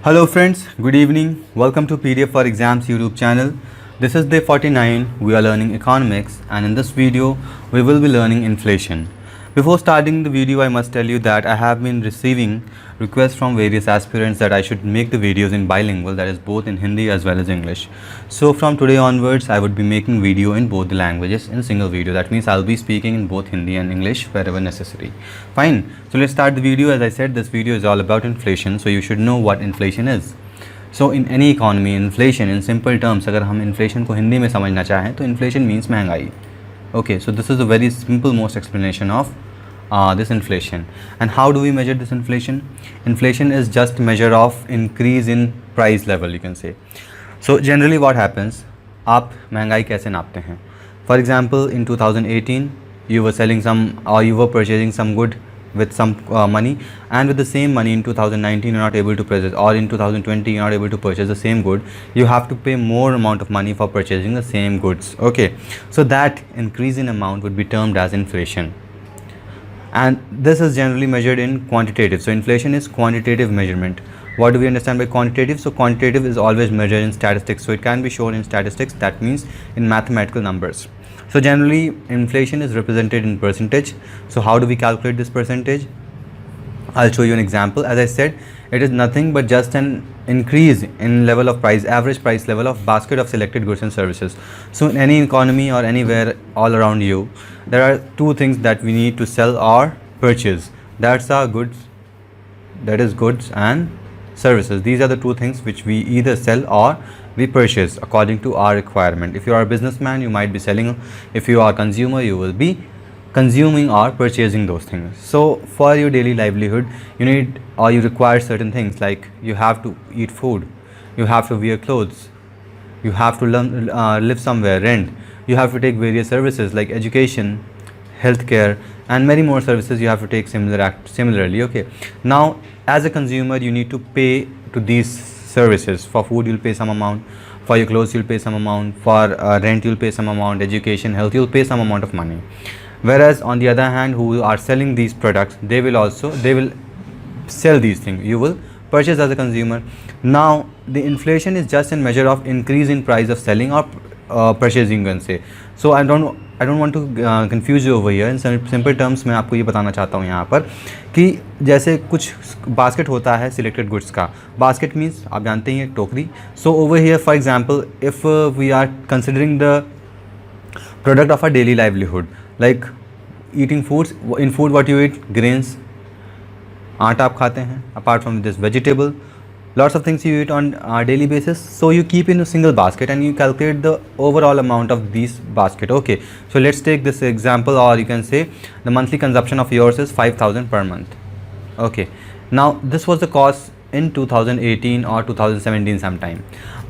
Hello friends, good evening. Welcome to PDF for Exams YouTube channel. This is day 49. We are learning economics and in this video we will be learning inflation. Before starting the video, I must tell you that I have been receiving requests from various aspirants that I should make the videos in bilingual, that is both in Hindi as well as English. So from today onwards, I would be making video in both the languages in a single video. That means I'll be speaking in both Hindi and English wherever necessary. Fine. So let's start the video. As I said, this video is all about inflation. So you should know what inflation is. So in any economy, inflation in simple terms, अगर हम inflation को हिंदी में समझना चाहें तो inflation means महंगाई. Okay, so this is a very simple most explanation of this inflation. And how do we measure this inflation? Inflation is just measure of increase in price level, you can say. So generally what happens, आप महंगाई कैसे नापते हैं? For example, in 2018 you were selling some or you were purchasing some good with some money, and with the same money in 2019 you're not able to purchase, or in 2020 you're not able to purchase the same good. You have to pay more amount of money for purchasing the same goods. Okay, so that increase in amount would be termed as inflation, and this is generally measured in quantitative. So inflation is quantitative measurement. What do we understand by quantitative? So quantitative is always measured in statistics, so it can be shown in statistics, that means in mathematical numbers. So generally inflation is represented in percentage. So how do we calculate this percentage? I'll show you an example. As I said, it is nothing but just an increase in level of price, average price level of basket of selected goods and services. So in any economy or anywhere all around you, there are two things that we need to sell or purchase. That's our goods, that is goods and services. These are the two things which we either sell or we purchase according to our requirement. If you are a businessman, you might be selling. If you are a consumer, you will be consuming or purchasing those things. So for your daily livelihood, you need or you require certain things, like you have to eat food, you have to wear clothes, you have to live somewhere, rent, you have to take various services like education, healthcare, and many more services you have to take similarly. Okay, now as a consumer you need to pay to these services. For food you'll pay some amount, for your clothes you'll pay some amount, for rent you'll pay some amount, education, health, you'll pay some amount of money. Whereas on the other hand, who are selling these products, they will sell these things, you will purchase as a consumer. Now the inflation is just a measure of increase in price of selling or purchasing, you can say. So I don't want to confuse you over here. In simple terms मैं आपको ये बताना चाहता हूँ यहाँ पर कि जैसे कुछ बास्केट होता है सिलेक्टेड गुड्स का. बास्केट मीन्स आप जानते हैं टोकरी. So over here for example if we are considering the product of our daily livelihood, like eating foods. In food what you eat, grains, आटा आप खाते हैं, apart from this vegetable, lots of things you eat on a daily basis. So you keep in a single basket and you calculate the overall amount of these basket. Okay, so let's take this example, or you can say the monthly consumption of yours is 5,000 per month. Okay, now this was the cost in 2018 or 2017 sometime,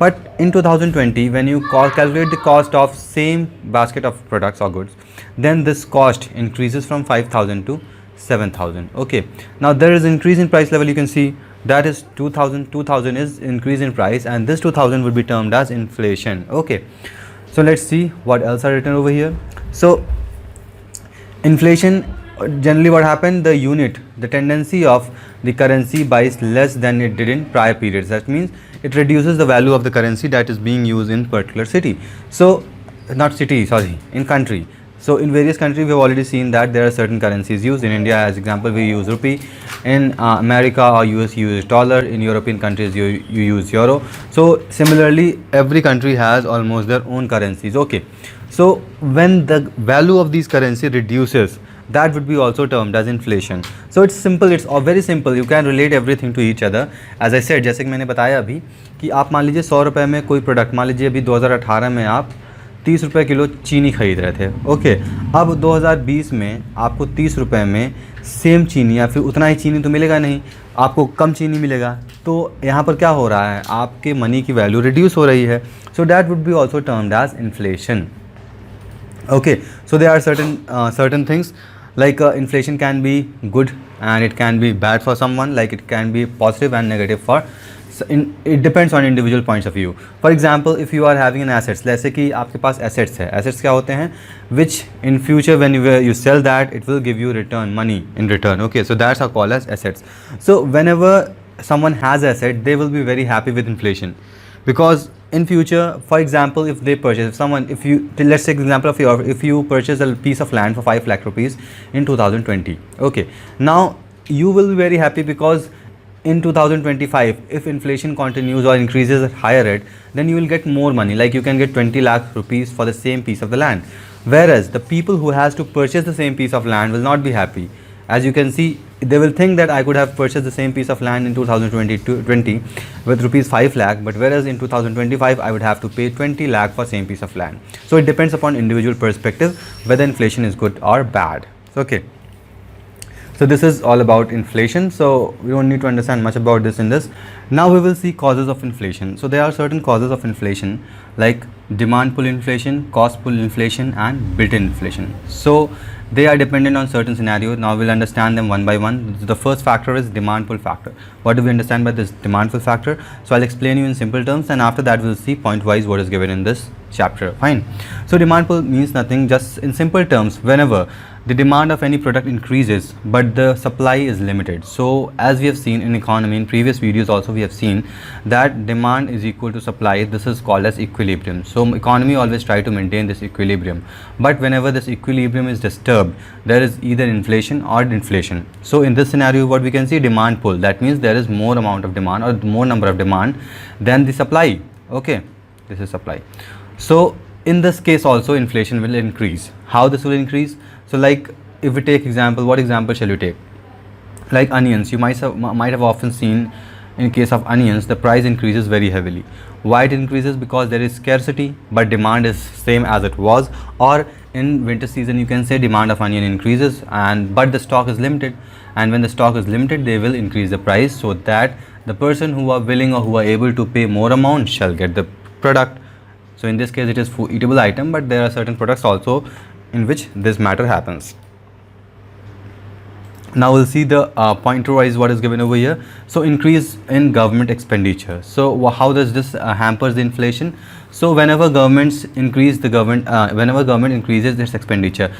but in 2020 when you calculate the cost of same basket of products or goods, then this cost increases from 5,000 to 7,000. Okay, now there is increase in price level. You can see that is 2000 is increase in price, and this 2000 would be termed as inflation. Okay, so let's see what else are written over here. So inflation, generally what happened, the unit, the tendency of the currency buys less than it did in prior periods. That means it reduces the value of the currency that is being used in particular city. So not city, sorry, in country. So in various countries we have already seen that there are certain currencies used. In India, as example, we use rupee. In America or US you use dollar. In European countries you use euro. So similarly every country has almost their own currencies. Okay, so when the value of these currency reduces, that would be also termed as inflation. So it's simple, it's very simple. You can relate everything to each other. As I said, जैसे कि मैंने बताया अभी कि आप मान लीजिए 100 रुपये में कोई प्रोडक्ट, मान लीजिए अभी 2018 में आप 30 रुपये किलो चीनी ख़रीद रहे थे. ओके, अब 2020 में आपको 30 रुपये में सेम चीनी या फिर उतना ही चीनी तो मिलेगा नहीं, आपको कम चीनी मिलेगा. तो यहाँ पर क्या हो रहा है, आपके मनी की वैल्यू रिड्यूस हो रही है. So that would be also termed as inflation. Okay, so they are certain things like inflation can be good and it can be bad for someone, like it can be positive and negative for it depends on individual points of view. For example, if you are having an assets, जैसे कि आपके पास assets है. Assets क्या होते हैं, which in future when you sell that, it will give you return, money in return. Okay, so that's are called as assets. So whenever someone has asset, they will be very happy with inflation, because in future, for example, if they purchase, if someone, if you, let's take the example of your, if you purchase a piece of land for 5 lakh rupees in 2020, okay, now you will be very happy because in 2025, if inflation continues or increases at higher rate, then you will get more money, like you can get 20 lakh rupees for the same piece of the land. Whereas the people who has to purchase the same piece of land will not be happy. As you can see, they will think that I could have purchased the same piece of land in 2020 with rupees 5 lakh, but whereas in 2025 I would have to pay 20 lakh for same piece of land. So it depends upon individual perspective whether inflation is good or bad. Okay. So this is all about inflation, so we don't need to understand much about this in this. Now we will see causes of inflation. So there are certain causes of inflation like demand pull inflation, cost pull inflation and built-in inflation. So they are dependent on certain scenarios. Now we'll understand them one by one. The first factor is demand pull factor. What do we understand by this demand pull factor? So I'll explain you in simple terms, and after that we'll see point wise what is given in this chapter. Fine. So demand pull means nothing, just in simple terms, whenever the demand of any product increases but the supply is limited. So as we have seen in economy, in previous videos also we have seen that demand is equal to supply. This is called as equilibrium. So economy always try to maintain this equilibrium, but whenever this equilibrium is disturbed, there is either inflation or inflation. So in this scenario, what we can see, demand pull, that means there is more amount of demand or more number of demand than the supply. Okay, this is supply. So in this case also inflation will increase. How this will increase? So like if we take example, what example shall you take? Like onions, you might have often seen in case of onions the price increases very heavily. Why it increases? Because there is scarcity but demand is same as it was, or in winter season you can say demand of onion increases and but the stock is limited, and when the stock is limited they will increase the price so that the person who are willing or who are able to pay more amount shall get the product. So in this case it is food eatable item, but there are certain products also in which this matter happens. Now we'll see the pointer wise what is given over here. So increase in government expenditure. So how does this hampers the inflation? So whenever governments increase the whenever government increases its expenditure,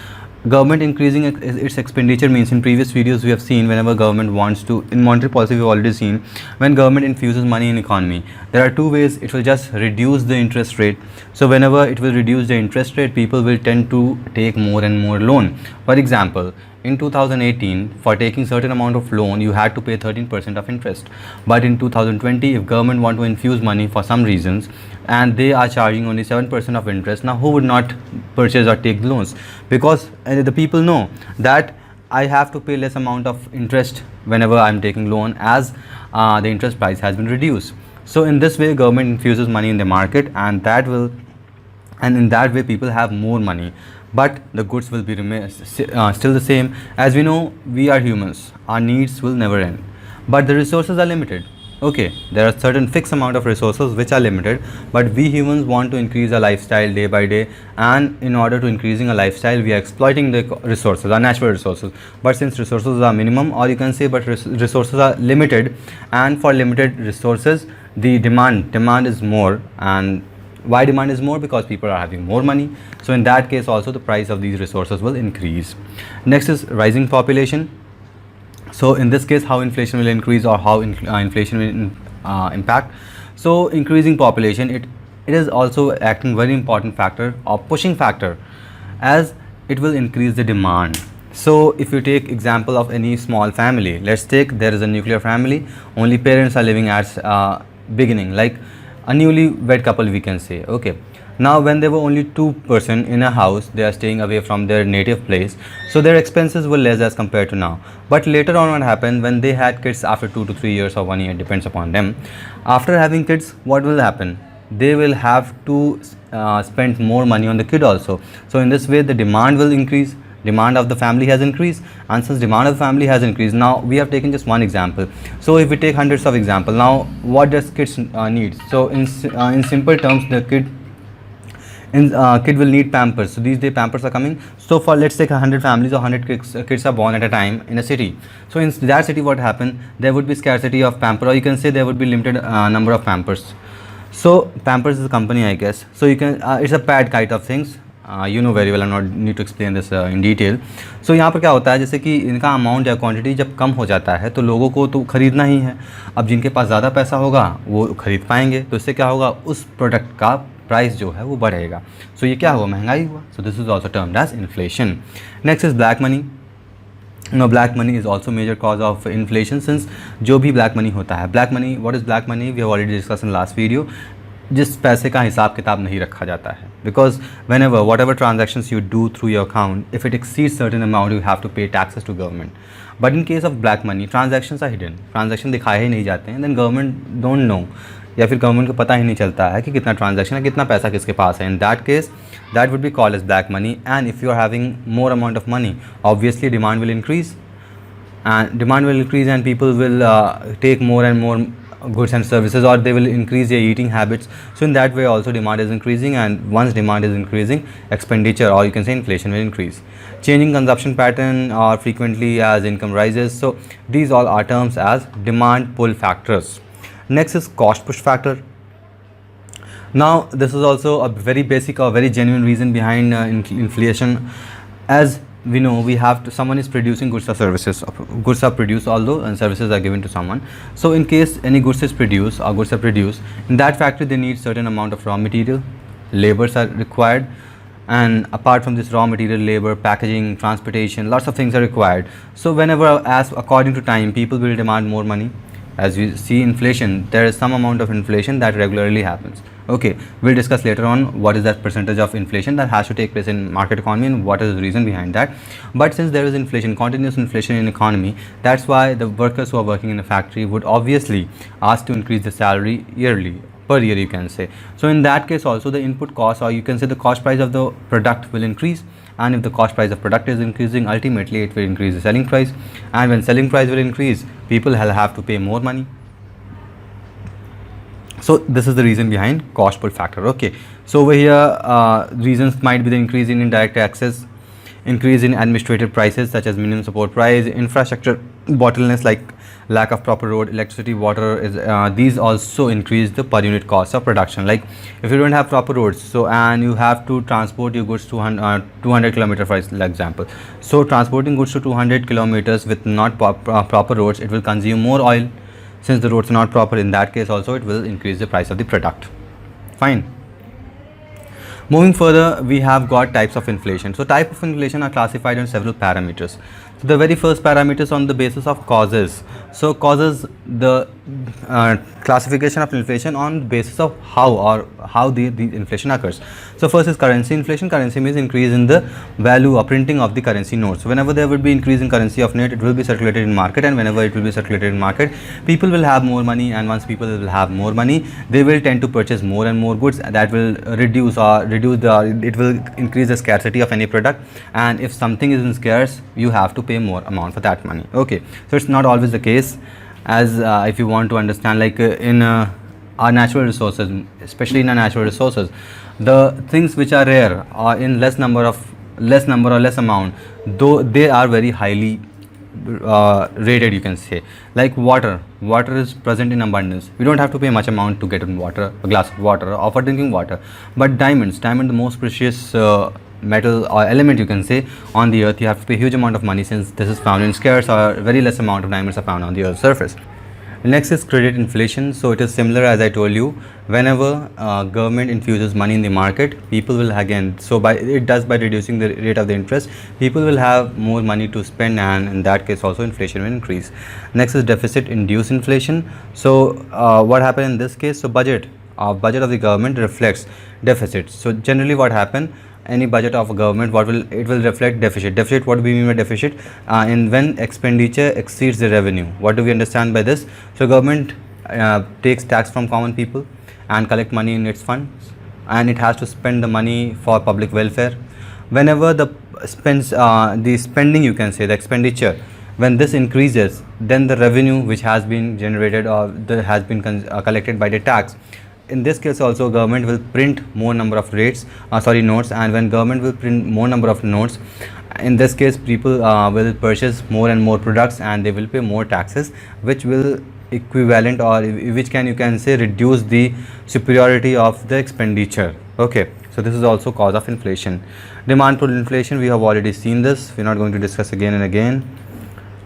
government increasing its expenditure means, in previous videos we have seen, whenever government wants to, in monetary policy we've already seen, when government infuses money in economy, there are two ways. It will just reduce the interest rate. So whenever it will reduce the interest rate, people will tend to take more and more loan. For example, in 2018, for taking certain amount of loan, you had to pay 13% of interest. But in 2020, if government want to infuse money for some reasons, and they are charging only 7% of interest, now who would not purchase or take loans? Because the people know that I have to pay less amount of interest whenever I'm taking loan, as the interest price has been reduced. So in this way, government infuses money in the market, and in that way people have more money, but the goods will be still the same. As we know, we are humans, our needs will never end, but the resources are limited. Okay, there are certain fixed amount of resources which are limited, but we humans want to increase our lifestyle day by day, and in order to increasing our lifestyle, we are exploiting the resources, our natural resources. But since resources are minimum, or you can say but resources are limited, and for limited resources the demand is more. And why demand is more? Because people are having more money. So in that case also the price of these resources will increase. Next is rising population. So in this case, how inflation will increase, or how inflation will impact. So increasing population, it is also acting very important factor or pushing factor, as it will increase the demand. So if you take example of any small family, let's take there is a nuclear family, only parents are living at beginning, like a newly wed couple we can say. Okay, now when there were only 2 person in a house, they are staying away from their native place, so their expenses were less as compared to now. But later on what happened, when they had kids after 2 to 3 years or 1 year, depends upon them, after having kids, what will happen? They will have to spend more money on the kid also. So in this way the demand will increase, demand of the family has increased, and since demand of the family has increased, now we have taken just one example. So if we take hundreds of examples, now what does kids need? So in simple terms, the kid will need pampers. So these days pampers are coming. So for let's take 100 families or 100 kids are born at a time in a city. So in that city what happened, there would be scarcity of pamper, or you can say there would be limited number of pampers. So pampers is a company, I guess. So you can it's a pad kind of things. You know very well, I not need to explain this in detail. So यहाँ पर क्या होता है, जैसे कि इनका amount या quantity जब कम हो जाता है तो लोगों को तो ख़रीदना ही है. अब जिनके पास ज़्यादा पैसा होगा वो ख़रीद पाएंगे, तो इससे क्या होगा, उस प्रोडक्ट का प्राइस जो है वो बढ़ेगा. सो ये क्या हुआ, महंगाई हुआ. So this is also termed as inflation. Next is black money. No, black money is also major cause of inflation, since जो भी ब्लैक मनी होता है, black money, what is black money, we have already discuss in last video. जिस पैसे का हिसाब किताब नहीं रखा जाता है, because whenever whatever transactions you do through your account, if it exceeds certain amount you have to pay taxes to government. But in case of black money, transactions are hidden, transaction दिखाए ही नहीं जाते हैं, then government don't know, या फिर government को पता ही नहीं चलता है कि कितना ट्रांजेक्शन है, कितना पैसा किसके पास है. In that case that would be called as black money. And if you are having more amount of money, obviously demand will increase, and demand will increase and people will take more and more goods and services, or they will increase their eating habits. So in that way also demand is increasing, and once demand is increasing, expenditure, or you can say inflation, will increase. Changing consumption pattern or frequently as income rises. So these all are terms as demand pull factors. Next is cost push factor. Now this is also a very basic or very genuine reason behind inflation. As we know, we have to, someone is producing goods or services, goods are produced although and services are given to someone. So in case any goods is produced or goods are produced in that factory, they need certain amount of raw material, labors are required, and apart from this raw material, labor, packaging, transportation, lots of things are required. So whenever, as according to time, people will demand more money. As we see inflation, there is some amount of inflation that regularly happens. Okay, we'll discuss later on what is that percentage of inflation that has to take place in market economy and what is the reason behind that. But since there is inflation, continuous inflation in economy, that's why the workers who are working in a factory would obviously ask to increase the salary yearly, per year you can say. So in that case also the input cost, or you can say the cost price of the product will increase, and if the cost price of product is increasing, ultimately it will increase the selling price, and when selling price will increase, people will have to pay more money. So this is the reason behind cost pull factor. Okay, so over here reasons might be the increase in indirect taxes, increase in administrative prices such as minimum support price, infrastructure bottlenecks like lack of proper road, electricity, water is these also increase the per unit cost of production. Like if you don't have proper roads, so and you have to transport your goods to 200 kilometers for example, so transporting goods to 200 kilometers with not proper roads, it will consume more oil. Since the roads are not proper, in that case also it will increase the price of the product. Fine. Moving further, we have got types of inflation. So type of inflation are classified on several parameters. So the very first parameters on the basis of causes. So causes, the classification of inflation on the basis of how the inflation occurs. So first is currency inflation. Currency means increase in the value or printing of the currency notes. So whenever there will be increase in currency of note, it will be circulated in market, and whenever it will be circulated in market, people will have more money, and once people will have more money, they will tend to purchase more and more goods. That will it will increase the scarcity of any product, and if something is scarce, you have to pay more amount for that money. Okay, so it's not always the case, as if you want to understand, like in our natural resources, especially in our natural resources, the things which are rare are in less number or less amount, though they are very highly rated, you can say. Like water is present in abundance. We don't have to pay much amount to get water, a glass of water, or for drinking water. But diamond, the most precious metal or element, you can say, on the earth, you have to pay huge amount of money, since this is found in scarce, or very less amount of diamonds are found on the earth's surface. Next is credit inflation. So it is similar, as I told you, whenever government infuses money in the market, people will again, so by reducing the rate of the interest, people will have more money to spend, and in that case also inflation will increase. Next is deficit induced inflation. So what happened in this case? So budget of the government reflects deficit. So generally what happen, any budget of a government, it will reflect deficit. What do we mean by deficit? And when expenditure exceeds the revenue. What do we understand by this? So government takes tax from common people and collect money in its funds, and it has to spend the money for public welfare. Whenever the spending, you can say, the expenditure, when this increases, then the revenue which has been generated or has been collected by the tax, in this case also government will print more number of notes, and when government will print more number of notes, in this case people will purchase more and more products, and they will pay more taxes, which will equivalent, or which can, you can say, reduce the superiority of the expenditure. Okay, So this is also cause of inflation. Demand pull inflation, we have already seen this, we're not going to discuss again and again.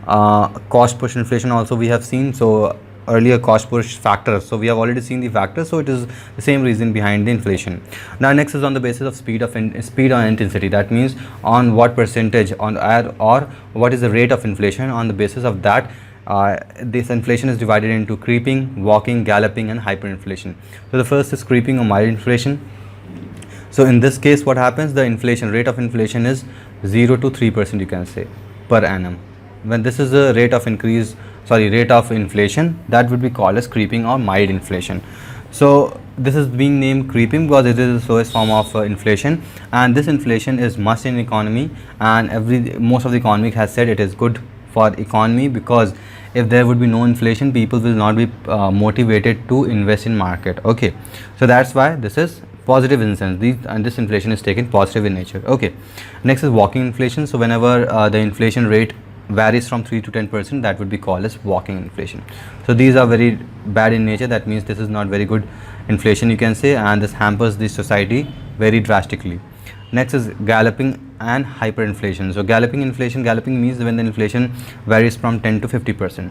Cost push inflation also we have seen. So earlier cost push factors, so we have already seen the factors, so it is the same reason behind the inflation. Now next is on the basis of speed or intensity, that means on what percentage on or what is the rate of inflation. On the basis of that, this inflation is divided into creeping, walking, galloping and hyperinflation. So the first is creeping or mild inflation. So in this case what happens, the inflation rate of inflation is 0 to 3% you can say per annum. When this is the rate of inflation, that would be called as creeping or mild inflation. So this is being named creeping because it is the slowest form of inflation, and this inflation is must in economy, and most of the economic has said it is good for economy, because if there would be no inflation, people will not be motivated to invest in market. Okay, so that's why this is positive in sense, and this inflation is taken positive in nature. Okay, next is walking inflation. So whenever the inflation rate varies from 3 to 10%, that would be called as walking inflation. So these are very bad in nature, that means this is not very good inflation you can say, and this hampers the society very drastically. Next is galloping and hyperinflation. So galloping means when the inflation varies from 10 to 50%,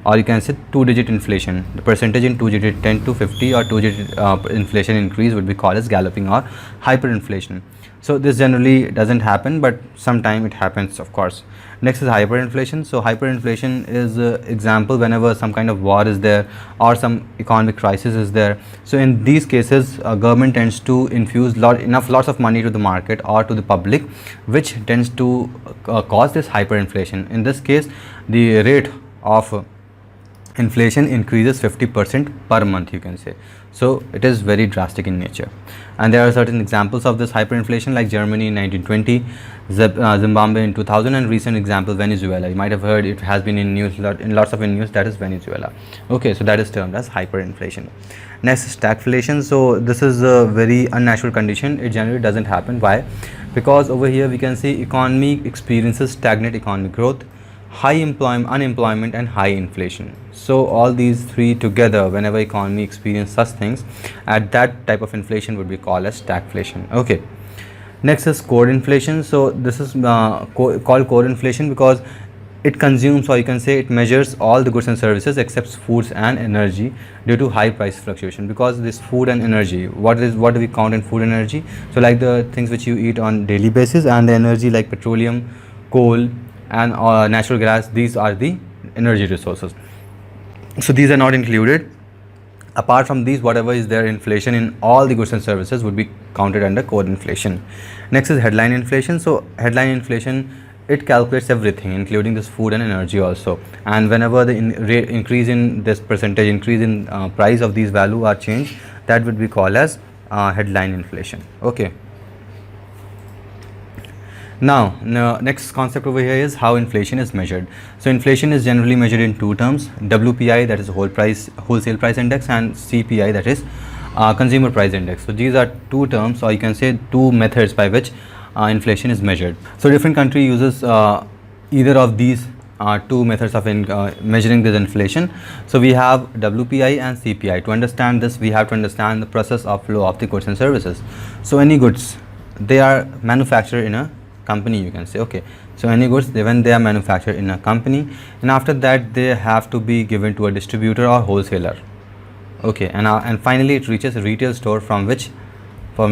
or you can say 2-digit inflation. The percentage in 2-digit 10 to 50 or 2-digit inflation increase would be called as galloping or hyperinflation. So this generally doesn't happen, but sometime it happens, of course. Next is hyperinflation. So hyperinflation is example whenever some kind of war is there or some economic crisis is there. So in these cases, government tends to infuse lots of money to the market or to the public, which tends to cause this hyperinflation. In this case, the rate of inflation increases 50% per month you can say. So it is very drastic in nature, and there are certain examples of this hyperinflation like Germany in 1920, Zimbabwe in 2000, and recent example Venezuela. You might have heard, it has been in news, in lots of news, that is Venezuela. Okay, so that is termed as hyperinflation. Next is stagflation. So this is a very unnatural condition. It generally doesn't happen. Why? Because over here we can see economy experiences stagnant economic growth, high unemployment and high inflation. So all these three together, whenever economy experience such things, at that type of inflation would be called as stagflation. Okay, next is core inflation. So this is called core inflation because it consumes, or you can say it measures all the goods and services except foods and energy due to high price fluctuation. Because this food and energy, what do we count in food and energy? So like the things which you eat on daily basis, and the energy like petroleum, coal and natural gas, these are the energy resources. So these are not included. Apart from these, whatever is there inflation in all the goods and services would be counted under core inflation. Next is headline inflation. So headline inflation, it calculates everything including this food and energy also, and whenever the increase in this percentage, increase in price of these value are changed, that would be called as headline inflation. Okay. Now, next concept over here is how inflation is measured. So inflation is generally measured in two terms: WPI, that is wholesale price index, and CPI, that is consumer price index. So these are two terms, or you can say two methods by which inflation is measured. So different country uses either of these two methods of measuring this inflation. So we have WPI and CPI. To understand this, we have to understand the process of flow of the goods and services. So any goods, they are manufactured in a company you can say. Okay, so any goods, when they are manufactured in a company, and after that they have to be given to a distributor or wholesaler. Okay, and finally it reaches a retail store from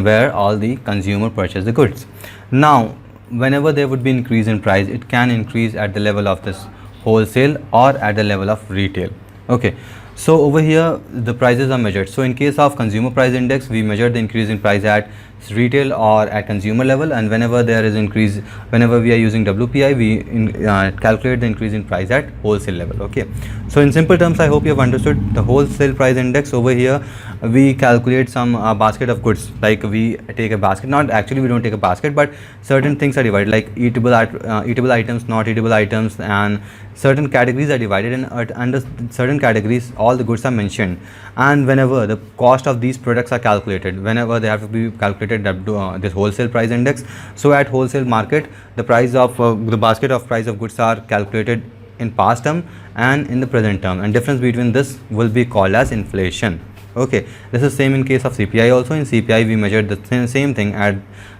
where all the consumer purchase the goods. Now whenever there would be increase in price, it can increase at the level of this wholesale or at the level of retail. Okay, so over here the prices are measured. So in case of consumer price index, we measure the increase in price at retail or at consumer level, and whenever there is increase, whenever we are using WPI, we calculate the increase in price at wholesale level. Okay, so in simple terms, I hope you have understood the wholesale price index. Over here we calculate some basket of goods, like we take a basket, not actually we don't take a basket, but certain things are divided, like eatable items, not eatable items, and certain categories are divided, and under certain categories all the goods are mentioned, and whenever the cost of these products are calculated, whenever they have to be calculated this wholesale price index. So at wholesale market, the price of the basket of price of goods are calculated in past term and in the present term, and difference between this will be called as inflation. Okay, this is same in case of CPI also. In CPI we measured the same thing at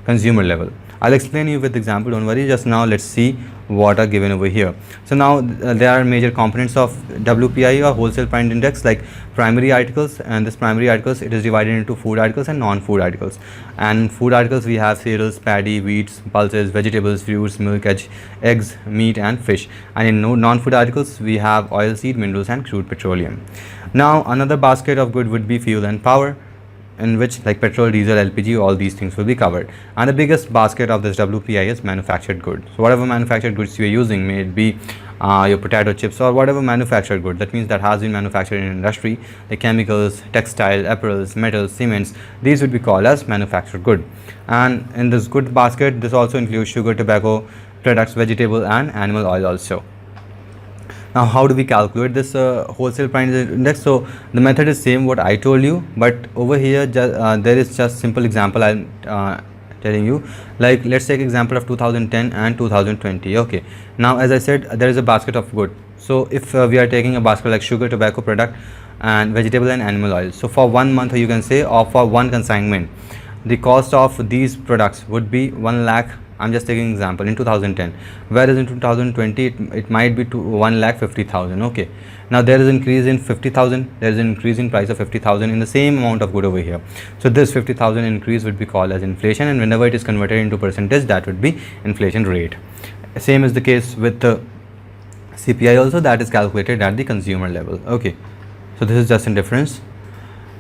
consumer level. I'll explain you with example, don't worry. Just now let's see what are given over here. So now there are major components of WPI or wholesale price index, like primary articles, and this primary articles, it is divided into food articles and non-food articles. And food articles we have cereals, paddy, wheats, pulses, vegetables, fruits, milk, eggs, meat and fish. And in non-food articles we have oil, seed, minerals and crude petroleum. Now another basket of good would be fuel and power, in which like petrol, diesel, LPG, all these things will be covered. And the biggest basket of this WPI is manufactured goods. So whatever manufactured goods you are using, may it be your potato chips or whatever manufactured good, that means that has been manufactured in industry, like chemicals, textile, apparels, metals, cements, these would be called as manufactured good. And in this good basket, this also includes sugar, tobacco products, vegetable and animal oil also. Now how do we calculate this wholesale price index? So the method is same what I told you, but over here there is just simple example I'm telling you. Like let's take example of 2010 and 2020. Okay, now as I said, there is a basket of good. So if we are taking a basket like sugar, tobacco product and vegetable and animal oil, so for 1 month, you can say, or for one consignment, the cost of these products would be 1 lakh. I'm just taking example in 2010, whereas in 2020 it might be to 1,50,000. Okay, now there is increase in 50,000, there is an increase in price of 50,000 in the same amount of good over here. So this 50,000 increase would be called as inflation, and whenever it is converted into percentage, that would be inflation rate. Same is the case with the CPI also, that is calculated at the consumer level. Okay, so this is just a difference.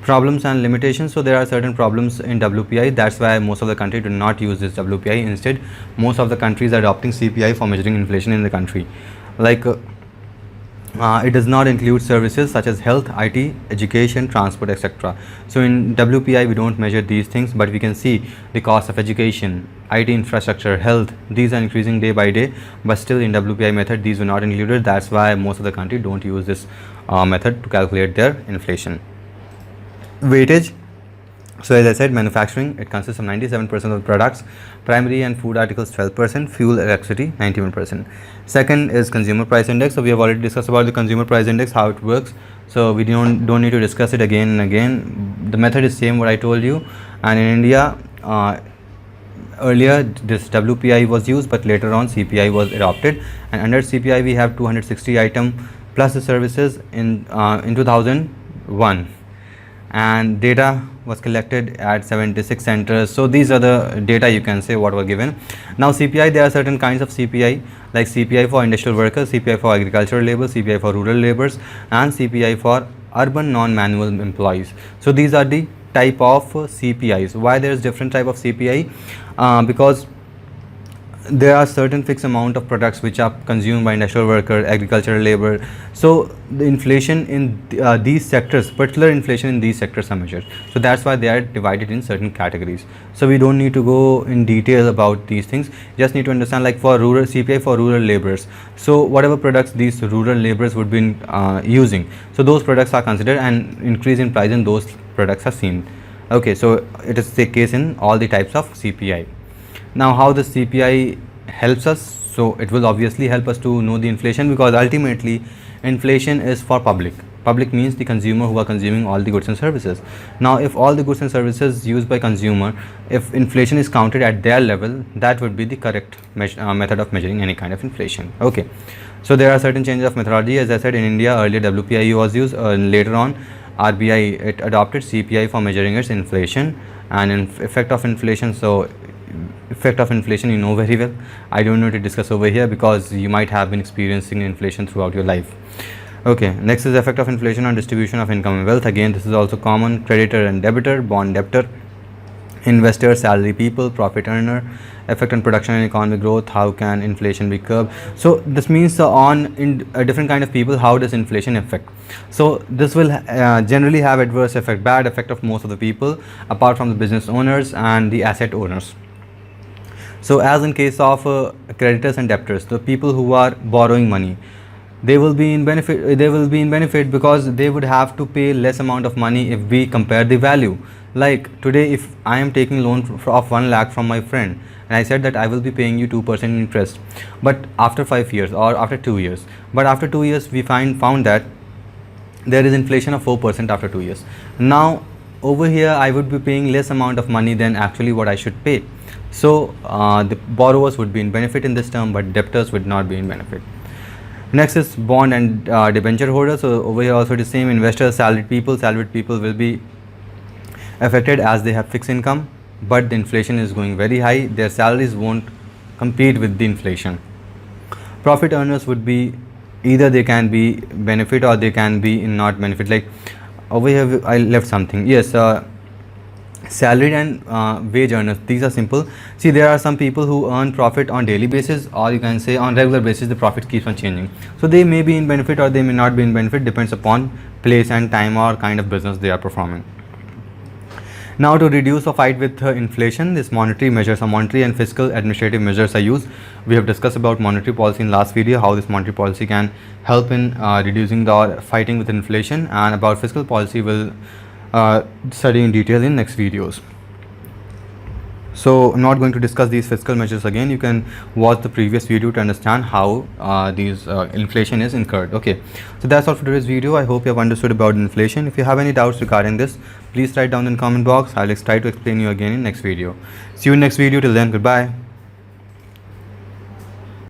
Problems and limitations. So there are certain problems in WPI, that's why most of the country do not use this WPI. Instead, most of the countries are adopting CPI for measuring inflation in the country. Like it does not include services such as health, IT, education, transport, etc. So in WPI we don't measure these things, but we can see the cost of education, IT infrastructure, health, these are increasing day by day, but still in WPI method these were not included. That's why most of the country don't use this method to calculate their inflation. Weightage. So as I said, manufacturing, it consists of 97% of the products, primary and food articles 12%, fuel, electricity 91%. Second is consumer price index. So we have already discussed about the consumer price index, how it works, so we don't need to discuss it again and again. The method is same what I told you. And in India, earlier this WPI was used, but later on CPI was adopted, and under CPI we have 260 item plus the services in 2001, and data was collected at 76 centers. So these are the data, you can say, what were given. Now CPI, there are certain kinds of CPI, like CPI for industrial workers, CPI for agricultural labour, CPI for rural labourers, and CPI for urban non-manual employees. So these are the type of CPIs. Why there is different type of CPI? Because there are certain fixed amount of products which are consumed by industrial worker, agricultural labor. So the inflation in these sectors, particular inflation in these sectors are measured. So that's why they are divided in certain categories. So we don't need to go in detail about these things. Just need to understand, like for rural, CPI for rural laborers. So whatever products these rural laborers would be using, so those products are considered, and increase in price in those products are seen. Okay, so it is the case in all the types of CPI. Now how the CPI helps us? So it will obviously help us to know the inflation, because ultimately inflation is for public. Public means the consumer who are consuming all the goods and services. Now if all the goods and services used by consumer, if inflation is counted at their level, that would be the correct method of measuring any kind of inflation. Okay, so there are certain changes of methodology. As I said, in India earlier WPI was used, later on RBI it adopted CPI for measuring its inflation. And in effect of inflation, so effect of inflation you know very well, I don't need to discuss over here because you might have been experiencing inflation throughout your life. Okay, next is effect of inflation on distribution of income and wealth. Again, this is also common. Creditor and debtor, bond debtor, investor, salary people, profit earner, effect on production and economic growth. How can inflation be curbed? So this means on in a different kind of people, how does inflation affect? So this will generally have adverse effect, bad effect of most of the people, apart from the business owners and the asset owners. So as in case of creditors and debtors, the people who are borrowing money, they will be in benefit because they would have to pay less amount of money if we compare the value. Like today, if I am taking loan of 1 lakh from my friend, and I said that I will be paying you 2% interest, but after 5 years or after 2 years, but after 2 years we found that there is inflation of 4% after 2 years. Now over here I would be paying less amount of money than actually what I should pay. So the borrowers would be in benefit in this term, but debtors would not be in benefit. Next is bond and debenture holders. So over here also the same, investors, salaried people will be affected as they have fixed income, but the inflation is going very high. Their salaries won't compete with the inflation. Profit earners would be either they can be benefit or they can be in not benefit. Like over here I left something. Yes, salaried and wage earners, these are simple. See, there are some people who earn profit on daily basis, or you can say on regular basis the profit keeps on changing. So they may be in benefit or they may not be in benefit, depends upon place and time or kind of business they are performing. Now to reduce or fight with inflation, this monetary measures or monetary and fiscal administrative measures are used. We have discussed about monetary policy in last video, how this monetary policy can help in reducing or fighting with inflation, and about fiscal policy will study in detail in next videos. So I'm not going to discuss these fiscal measures again. You can watch the previous video to understand how these inflation is incurred. Okay, so that's all for today's video. I hope you have understood about inflation. If you have any doubts regarding this, please write down in the comment box. I'll try to explain you again in next video. See you in next video. Till then, goodbye.